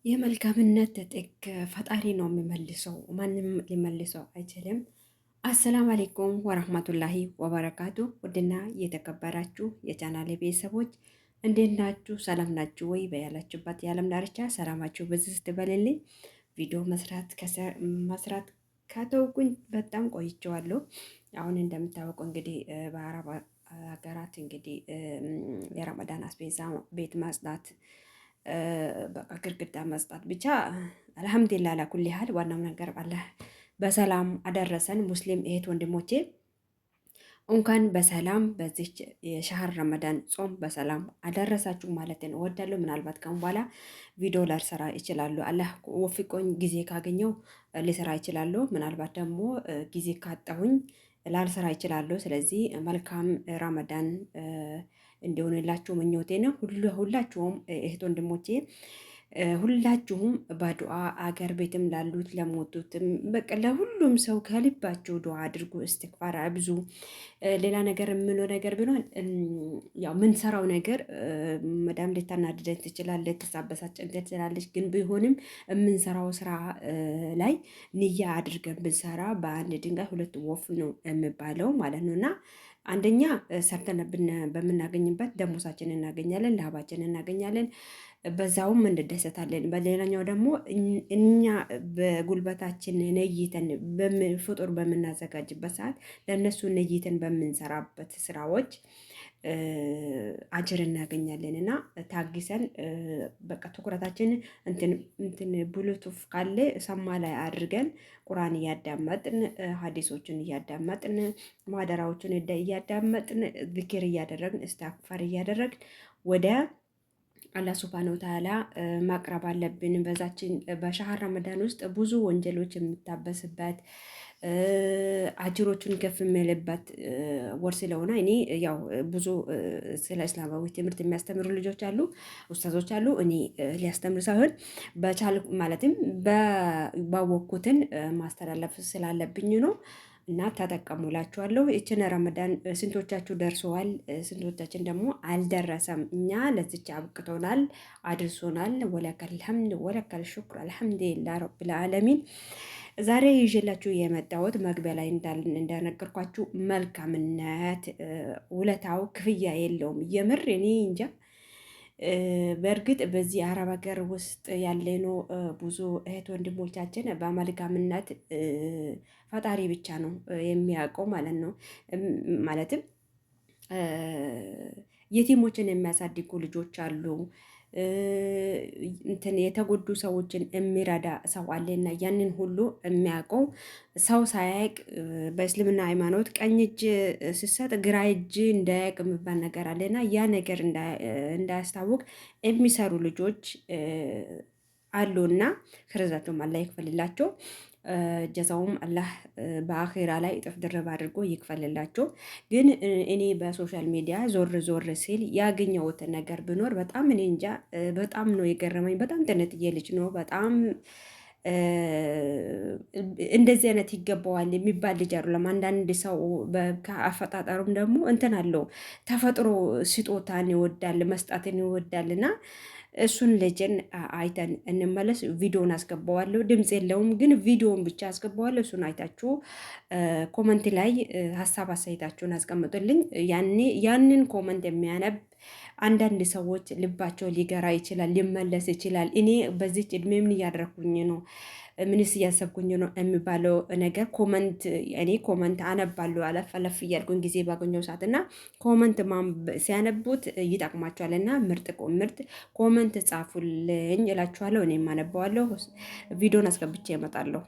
የመልካምነት ጥግ ፈጣሪ ነው የሚመልሰው፣ ማንም ሊመልሰው አይችልም። አሰላም አሌይኩም ወራህመቱላሂ ወበረካቱ። ውድና የተከበራችሁ የቻናሌ ቤተሰቦች እንዴት ናችሁ? ሰላም ናችሁ ወይ? በያላችሁበት የዓለም ዳርቻ ሰላማችሁ በዚህ ስትበልልኝ። ቪዲዮ መስራት ከተውኩኝ በጣም ቆይቼዋለሁ። አሁን እንደምታወቀው እንግዲህ በአረብ ሀገራት እንግዲህ የረመዳን አስቤዛ ቤት ማጽዳት በቃ ግድግዳ መስጣት ብቻ አልሐምዱሊላህ ለኩል ያህል ዋናው ነገር አለ። በሰላም አደረሰን። ሙስሊም እህት ወንድሞቼ እንኳን በሰላም በዚች የሻህር ረመዳን ጾም በሰላም አደረሳችሁ ማለት እወዳለሁ። ምናልባት ካሁን በኋላ ቪዲዮ ላልሰራ ይችላሉ። አላህ ወፍቆኝ ጊዜ ካገኘው ሊሰራ ይችላሉ። ምናልባት ደግሞ ጊዜ ካጣሁኝ ላልሰራ ይችላለሁ። ስለዚህ መልካም ረመዳን እንዲሆንላችሁ ምኞቴ ነው። ሁላችሁም እህት ወንድሞቼ ሁላችሁም በዱዓ አገር ቤትም ላሉት ለሞቱትም በቃ ለሁሉም ሰው ከልባችሁ ዱዓ አድርጉ፣ እስትግፋር አብዙ። ሌላ ነገር የምለው ነገር ቢሆን ያው ምንሰራው ነገር መዳም ልታናድደን ትችላለች፣ ልትሳበሳጨን ትችላለች። ግን ቢሆንም የምንሰራው ስራ ላይ ንያ አድርገን ብንሰራ በአንድ ድንጋይ ሁለት ወፍ ነው የሚባለው ማለት ነው እና አንደኛ ሰርተን በምናገኝበት ደሞሳችን እናገኛለን፣ ላባችን እናገኛለን፣ በዛውም እንደሰታለን። በሌላኛው ደግሞ እኛ በጉልበታችን ነይተን ፍጡር በምናዘጋጅበት ሰዓት ለእነሱ ነይተን በምንሰራበት ስራዎች አጅር እናገኛለን እና ታግሰን በቃ ትኩረታችን እንትን ብሉቱፍ ካለ ሰማ ላይ አድርገን ቁርአን እያዳመጥን ሀዲሶችን እያዳመጥን ማደራዎችን እያዳመጥን ዝክር እያደረግን እስትግፋር እያደረግን ወደ አላህ ሱብሃነሁ ወተዓላ ማቅረብ አለብን። በዛችን በሻህር ረመዳን ውስጥ ብዙ ወንጀሎች የምታበስበት አጅሮቹን ከፍ የሚልበት ወር ስለሆነ እኔ ያው ብዙ ስለ እስላማዊ ትምህርት የሚያስተምሩ ልጆች አሉ፣ ኡስታዞች አሉ። እኔ ሊያስተምር ሳይሆን በቻል ማለትም ባወቅኩትን ማስተላለፍ ስላለብኝ ነው። እና ተጠቀሙላችኋለሁ። ይችን ረመዳን ስንቶቻችሁ ደርሰዋል? ስንቶቻችን ደግሞ አልደረሰም? እኛ ለዚች አብቅቶናል፣ አድርሶናል። ወለከል ሐምድ ወለከል ሹክር አልሐምዱሊላህ ረብል ዓለሚን። ዛሬ ይዤላችሁ የመጣሁት መግቢያ ላይ እንደነገርኳችሁ መልካምነት ውለታው ክፍያ የለውም። የምር እኔ እንጃ። በእርግጥ በዚህ አረብ ሀገር ውስጥ ያለነው ብዙ እህት ወንድሞቻችን በመልካምነት ፈጣሪ ብቻ ነው የሚያውቀው ማለት ነው። ማለትም የቲሞችን የሚያሳድጉ ልጆች አሉ። እንትን የተጎዱ ሰዎችን የሚረዳ ሰው አለና ያንን ሁሉ የሚያውቀው ሰው ሳያውቅ በእስልምና ሃይማኖት ቀኝ እጅ ሲሰጥ ግራ እጅ እንዳያውቅ የሚባል ነገር አለና ያ ነገር እንዳያስታውቅ የሚሰሩ ልጆች አሉና ክርዛቸውም አላህ ይክፈልላቸው። ጀዛውም አላህ በአኼራ ላይ እጥፍ ድርብ አድርጎ ይክፈልላቸው። ግን እኔ በሶሻል ሚዲያ ዞር ዞር ሲል ያገኘሁት ነገር ብኖር በጣም እኔ እንጃ በጣም ነው የገረመኝ። በጣም ትንጥዬ ልጅ ነው። በጣም እንደዚህ አይነት ይገባዋል የሚባል ልጅ አይደለም። አንዳንድ ሰው ከአፈጣጠሩም ደግሞ እንትን አለው ተፈጥሮ ስጦታን ይወዳል፣ መስጣትን ይወዳል እና እሱን ልጅን አይተን እንመለስ። ቪዲዮን አስገባዋለሁ። ድምፅ የለውም ግን ቪዲዮን ብቻ አስገባዋለሁ። እሱን አይታችሁ ኮመንት ላይ ሀሳብ አስተያየታችሁን አስቀምጡልኝ። ያንን ኮመንት የሚያነብ አንዳንድ ሰዎች ልባቸው ሊገራ ይችላል፣ ሊመለስ ይችላል። እኔ በዚች እድሜ ምን እያደረኩኝ ነው፣ ምንስ እያሰብኩኝ ነው የሚባለው ነገር ኮመንት እኔ ኮመንት አነባለሁ አለፍ አለፍ እያልኩኝ ጊዜ ባገኘው ሰዓት እና ኮመንት ሲያነቡት ይጠቅማቸዋል እና ምርጥ ኮመንት ጻፉልኝ እላችኋለሁ። እኔም አነባዋለሁ። ቪዲዮን አስገብቼ እመጣለሁ።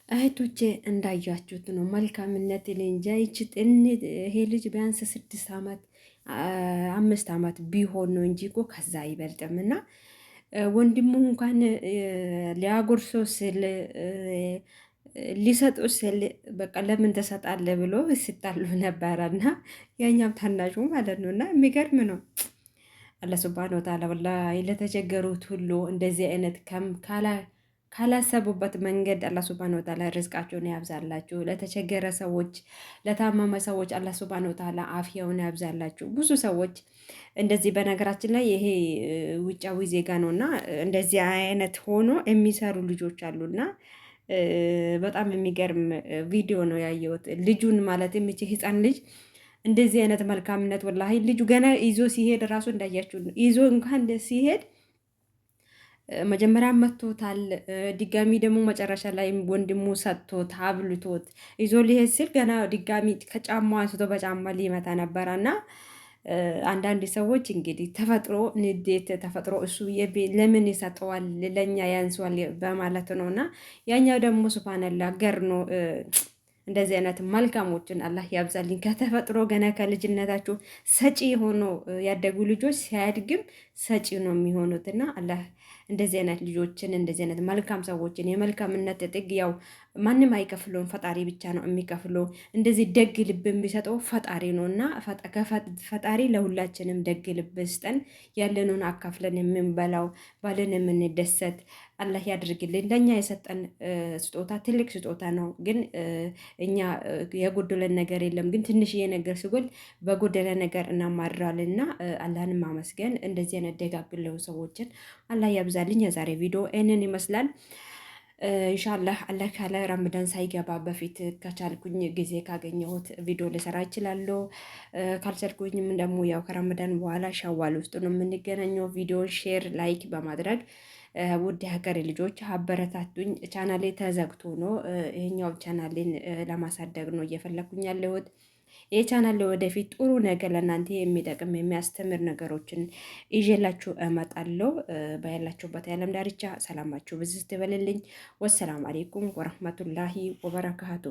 እህቶቼ እንዳያችሁት ነው መልካምነት እንጃ። ይሄ ልጅ ቢያንስ 6 ዓመት 5 ዓመት ቢሆን ነው እንጂ እኮ ከዛ አይበልጥም። እና ወንድሙ እንኳን ሊያጎርሶ ስል ሊሰጡ ስል በቃ ለምን ትሰጣለህ ብሎ ሲጣሉ ነበረ። እና የኛም ታናሹ ማለት ነው። እና የሚገርም ነው። አላህ ሱብሃነሁ ወተዓላ ወላሂ ለተቸገሩት ሁሉ እንደዚህ አይነት ካላሰቡበት መንገድ አላህ ሱብሃነሁ ወተዓላ ርዝቃቸውን ያብዛላችሁ። ለተቸገረ ሰዎች፣ ለታመመ ሰዎች አላህ ሱብሃነሁ ወተዓላ አፍያውን ያብዛላችሁ። ብዙ ሰዎች እንደዚህ በነገራችን ላይ ይሄ ውጫዊ ዜጋ ነው እና እንደዚህ አይነት ሆኖ የሚሰሩ ልጆች አሉና በጣም የሚገርም ቪዲዮ ነው ያየሁት። ልጁን ማለት የሚችል ህፃን ልጅ እንደዚህ አይነት መልካምነት ወላሂ ልጁ ገና ይዞ ሲሄድ ራሱ እንዳያችሁ ይዞ እንኳን ሲሄድ መጀመሪያ መቶታል። ድጋሚ ደግሞ መጨረሻ ላይ ወንድሙ ሰጥቶት አብልቶት ይዞ ሊሄድ ሲል ገና ድጋሚ ከጫማው አንስቶ በጫማ ሊመታ ነበረ እና አንዳንድ ሰዎች እንግዲህ ተፈጥሮ ንዴት ተፈጥሮ እሱ ለምን ይሰጠዋል ለኛ ያንሷል በማለት ነው እና ያኛው ደግሞ ሱብሃንአላህ ገር ነው። እንደዚህ አይነት መልካሞችን አላህ ያብዛልኝ። ከተፈጥሮ ገና ከልጅነታቸው ሰጪ ሆኖ ያደጉ ልጆች ሲያድግም ሰጪ ነው የሚሆኑት እና አላህ እንደዚህ አይነት ልጆችን እንደዚህ አይነት መልካም ሰዎችን የመልካምነት ጥግ ያው ማንም አይከፍለውም፣ ፈጣሪ ብቻ ነው የሚከፍለው። እንደዚህ ደግ ልብ የሚሰጠው ፈጣሪ ነው እና ፈጣሪ ለሁላችንም ደግ ልብ ስጠን፣ ያለንን አካፍለን የምንበላው ባለን የምንደሰት አላህ ያድርግልን። ለእኛ የሰጠን ስጦታ ትልቅ ስጦታ ነው። ግን እኛ የጎደለን ነገር የለም። ግን ትንሽዬ ነገር ሲጎል በጎደለ ነገር እናማራለን እና አላህንም ማመስገን እንደዚህ አይነት ደጋግለው ሰዎችን አላህ ያብዛልኝ። የዛሬ ቪዲዮ ይህንን ይመስላል። ኢንሻአላህ አላህ ካለ ረመዳን ሳይገባ በፊት ከቻልኩኝ ጊዜ ካገኘሁት ቪዲዮ ልሰራ እችላለሁ። ካልቻልኩኝም ደግሞ ያው ከረመዳን በኋላ ሻዋል ውስጥ ነው የምንገናኘው። ቪዲዮ ሼር፣ ላይክ በማድረግ ውድ ሀገሬ ልጆች አበረታቱኝ። ቻናሌ ተዘግቶ ነው ይሄኛው ቻናሌን ለማሳደግ ነው እየፈለኩኝ ያለሁት። ይህ ቻናል ወደፊት ጥሩ ነገር ለእናንተ የሚጠቅም የሚያስተምር ነገሮችን ይዤላችሁ እመጣለሁ። በያላችሁበት የዓለም ዳርቻ ሰላማችሁ ብዝት ትበልልኝ። ወሰላም አሌይኩም ወረህመቱላሂ ወበረካቱ